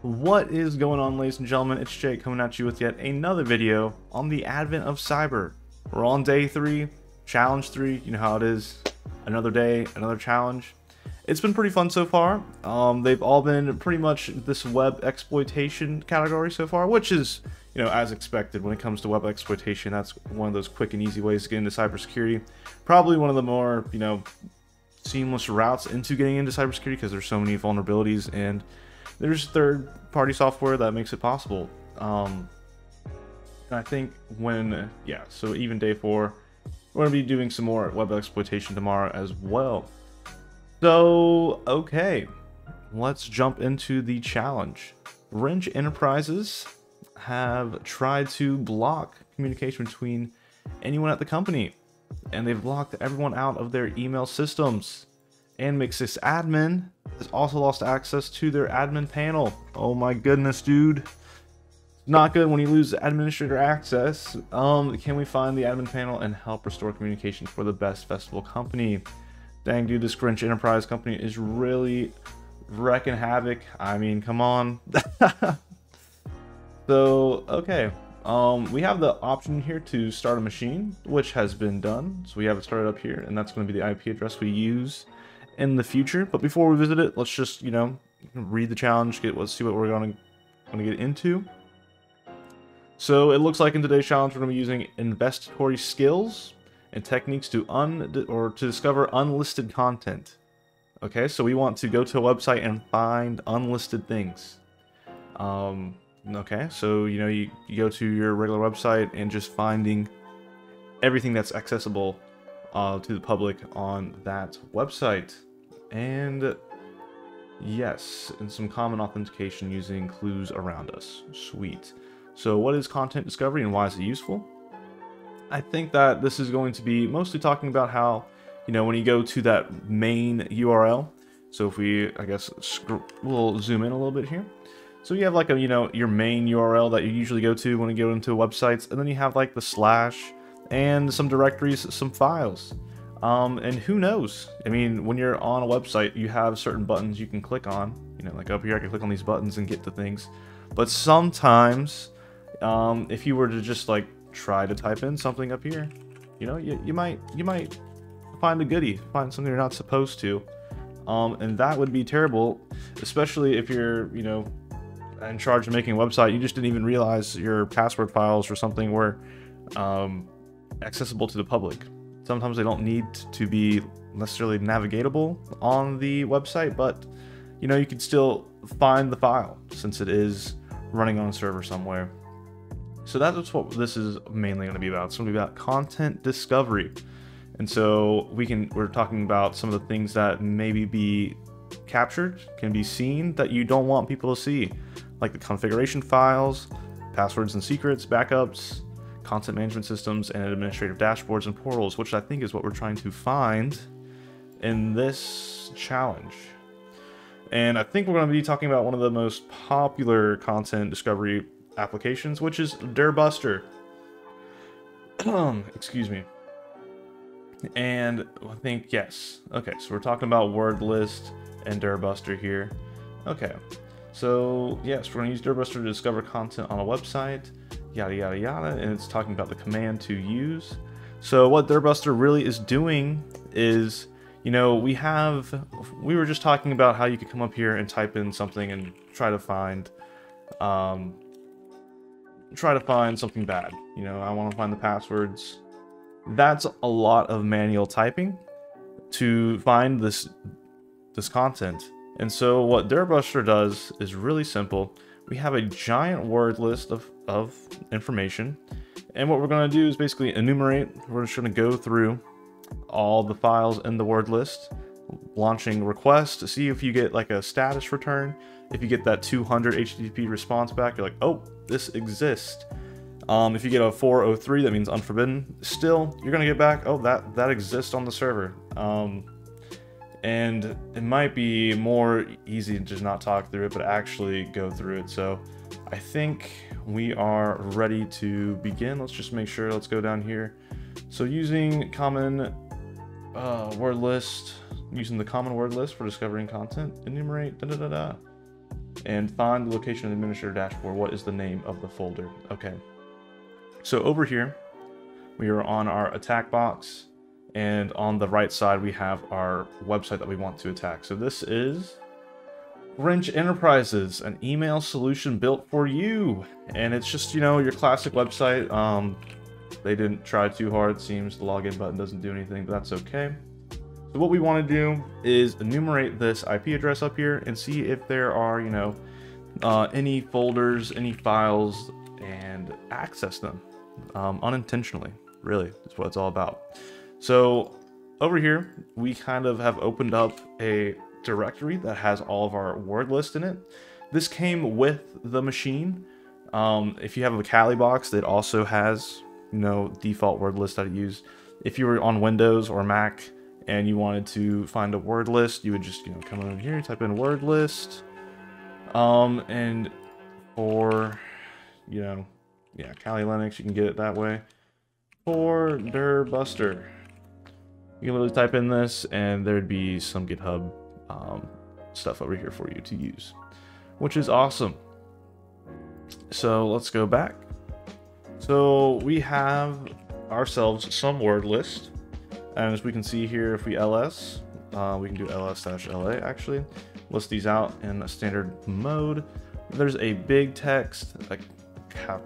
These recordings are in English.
What is going on, ladies and gentlemen? It's Jake coming at you with yet another video on the advent of cyber. We're on day 3, challenge 3, you know how it is. Another day, another challenge. It's been pretty fun so far. They've all been pretty much this web exploitation category so far, which is, you know, as expected when it comes to web exploitation. That's one of those quick and easy ways to get into cybersecurity. Probably one of the more, you know, seamless routes into getting into cybersecurity because there's so many vulnerabilities and there's third-party software that makes it possible. And I think so even day 4, we're going to be doing some more web exploitation tomorrow as well. So, okay, let's jump into the challenge. Wrench Enterprises have tried to block communication between anyone at the company, and they've blocked everyone out of their email systems. And Mixis admin has also lost access to their admin panel. Oh my goodness, dude. Not good when you lose administrator access. Can we find the admin panel and help restore communication for the best festival company? Dang, dude, this Wrench Enterprise company is really wrecking havoc. I mean, come on. So, okay. We have the option here to start a machine, which has been done. So we have it started up here, and that's going to be the IP address we use in the future. But before we visit it, let's just, you know, read the challenge, let's see what we're going to get into. So it looks like in today's challenge we're going to be using investigatory skills and techniques to discover unlisted content. Okay, so we want to go to a website and find unlisted things. Okay, so you know, you go to your regular website and just finding everything that's accessible to the public on that website. And yes, and some common authentication using clues around us. Sweet. So what is content discovery and why is it useful? I think that this is going to be mostly talking about how, you know, when you go to that main URL. So if we, I guess, we'll zoom in a little bit here. So you have like a, you know, your main URL that you usually go to when you go into websites, and then you have like the slash and some directories, some files. And who knows? I mean, when you're on a website, you have certain buttons you can click on. You know, like up here, I can click on these buttons and get to things. But sometimes, if you were to just like try to type in something up here, you know, you might find a goodie, find something you're not supposed to, and that would be terrible, especially if you're, you know, in charge of making a website. You just didn't even realize your password files or something were accessible to the public. Sometimes they don't need to be necessarily navigatable on the website, but you know, you can still find the file since it is running on a server somewhere. So that's what this is mainly going to be about. It's going to be about content discovery. And so we're talking about some of the things that maybe be captured, can be seen, that you don't want people to see, like the configuration files, passwords and secrets, backups, content management systems, and administrative dashboards and portals, which I think is what we're trying to find in this challenge. And I think we're going to be talking about one of the most popular content discovery applications, which is Dirbuster. Excuse me. And I think, yes. Okay, so we're talking about word list and Dirbuster here. Okay, so yes, we're going to use Dirbuster to discover content on a website, yada yada yada, and it's talking about the command to use. So what Dirbuster really is doing is, you know, we were just talking about how you could come up here and type in something and try to find something bad. You know, I want to find the passwords. That's a lot of manual typing to find this content. And so what Dirbuster does is really simple. We have a giant word list of information, and what we're going to do is basically enumerate. We're just going to go through all the files in the word list, launching requests to see if you get like a status return. If you get that 200 HTTP response back, you're like, oh, this exists. If you get a 403, that means unforbidden. Still, you're gonna get back, oh, that exists on the server. And it might be more easy to just not talk through it, but actually go through it. So I think we are ready to begin. Let's just make sure, let's go down here. So using common word list, using the common word list for discovering content, enumerate, and find the location of the administrator dashboard. What is the name of the folder? Okay. So over here, we are on our attack box, and on the right side, we have our website that we want to attack. So this is Wrench Enterprises, an email solution built for you. And it's just, you know, your classic website. They didn't try too hard, it seems. The login button doesn't do anything, but that's okay. So what we want to do is enumerate this IP address up here and see if there are, you know, any folders, any files, and access them unintentionally. Really, that's what it's all about. So over here, we kind of have opened up a directory that has all of our word list in it. This came with the machine. If you have a Kali box, that also has, you know, default word list that I use. If you were on Windows or Mac and you wanted to find a word list, you would just, you know, come in here, type in word list, and for, you know, yeah, Kali Linux, you can get it that way. For Dirbuster, you can literally type in this, and there'd be some GitHub stuff over here for you to use, which is awesome. So let's go back. So we have ourselves some word list, and as we can see here, if we ls, we can do ls-la actually, list these out in a standard mode. There's a big text, like catalog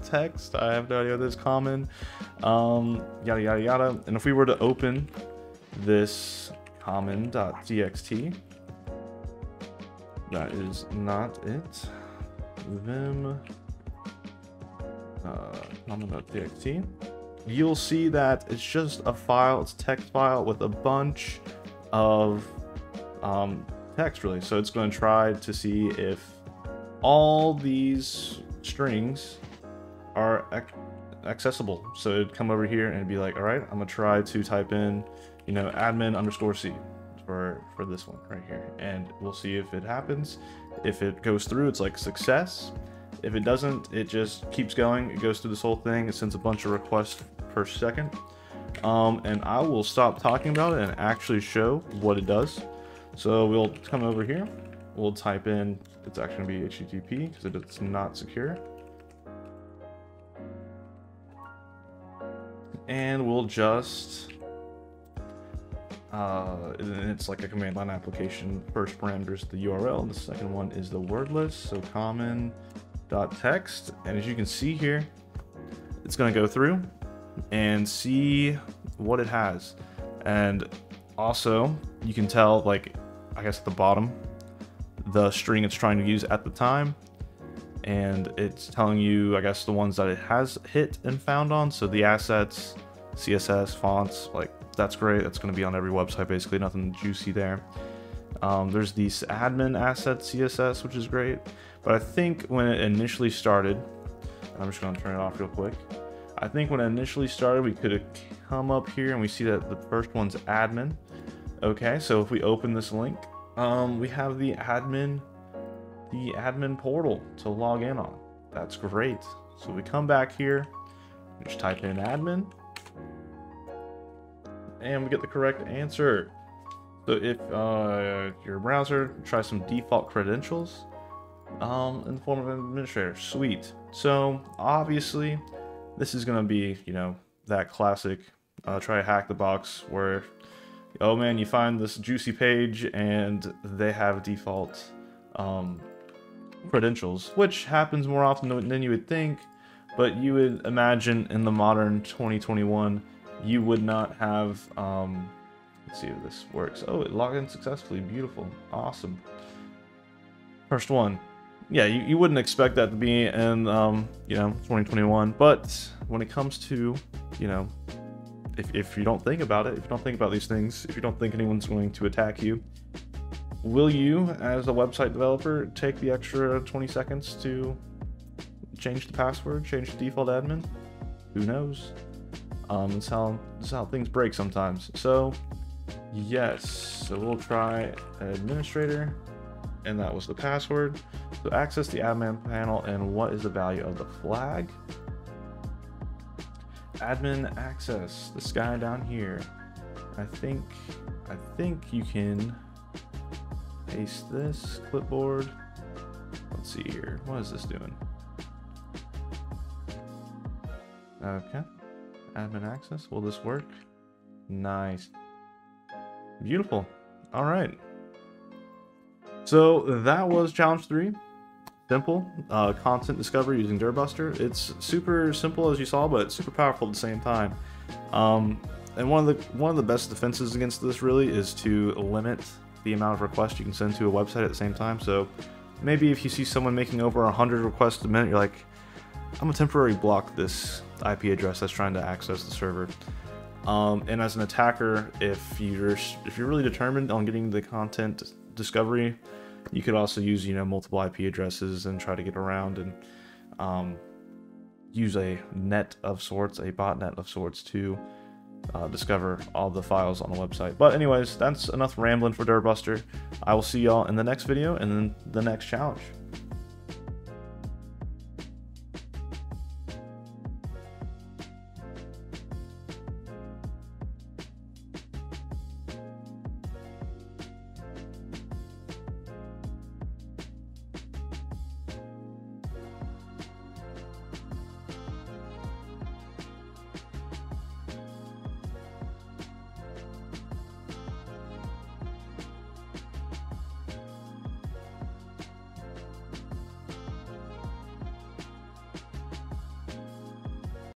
text. I have no idea what this is, common, yada yada yada. And if we were to open this common.txt, that is not it. Vim common.txt, you'll see that it's just a file, it's a text file with a bunch of text really. So it's going to try to see if all these strings are accessible. So it'd come over here and it'd be like, all right, I'm gonna try to type in, you know, admin_c for this one right here, and we'll see if it happens. If it goes through, it's like success. If it doesn't, it just keeps going. It goes through this whole thing. It sends a bunch of requests per second. And I will stop talking about it and actually show what it does. So we'll come over here. We'll type in, it's actually going to be HTTP because it's not secure. And we'll just, it's like a command line application. First parameter is the URL. The second one is the word list. So common.text. And as you can see here, it's going to go through and see what it has. And also you can tell, like, I guess at the bottom, the string it's trying to use at the time, and it's telling you, I guess, the ones that it has hit and found on. So the assets, CSS, fonts, like, that's great. That's going to be on every website, basically. Nothing juicy there. There's these admin asset CSS, which is great. But I think when it initially started, I'm just going to turn it off real quick. I think when it initially started, we could have come up here and we see that the first one's admin. Okay, so if we open this link, we have the admin portal to log in on. That's great. So we come back here, we just type in admin, and we get the correct answer. So if your browser, try some default credentials in the form of an administrator. Sweet. So obviously this is going to be, you know, that classic try to hack the box where, oh man, you find this juicy page and they have default credentials, which happens more often than you would think. But you would imagine in the modern 2021, you would not have, let's see if this works. Oh, it logged in successfully. Beautiful. Awesome. First one. Yeah, you wouldn't expect that to be in, you know, 2021. But when it comes to, you know, if you don't think about it, if you don't think about these things, if you don't think anyone's going to attack you, will you, as a website developer, take the extra 20 seconds to change the password, change the default admin? Who knows? That's how things break sometimes. So, yes. So we'll try administrator, and that was the password. So access the admin panel, and what is the value of the flag? Admin access, this guy down here. I think you can Paste this clipboard. Let's see here. What is this doing? Okay. Admin access. Will this work? Nice. Beautiful. All right. So that was challenge 3. Simple content discovery using Dirbuster. It's super simple as you saw, but super powerful at the same time. And one of the best defenses against this really is to limit the amount of requests you can send to a website at the same time. So maybe if you see someone making over 100 requests a minute, you're like, I'm gonna temporarily block this IP address that's trying to access the server. And as an attacker, if you're really determined on getting the content discovery, you could also use multiple IP addresses and try to get around and use a net of sorts, a botnet of sorts, to discover all the files on the website. But anyways, that's enough rambling for Dirbuster. I will see y'all in the next video and then the next challenge.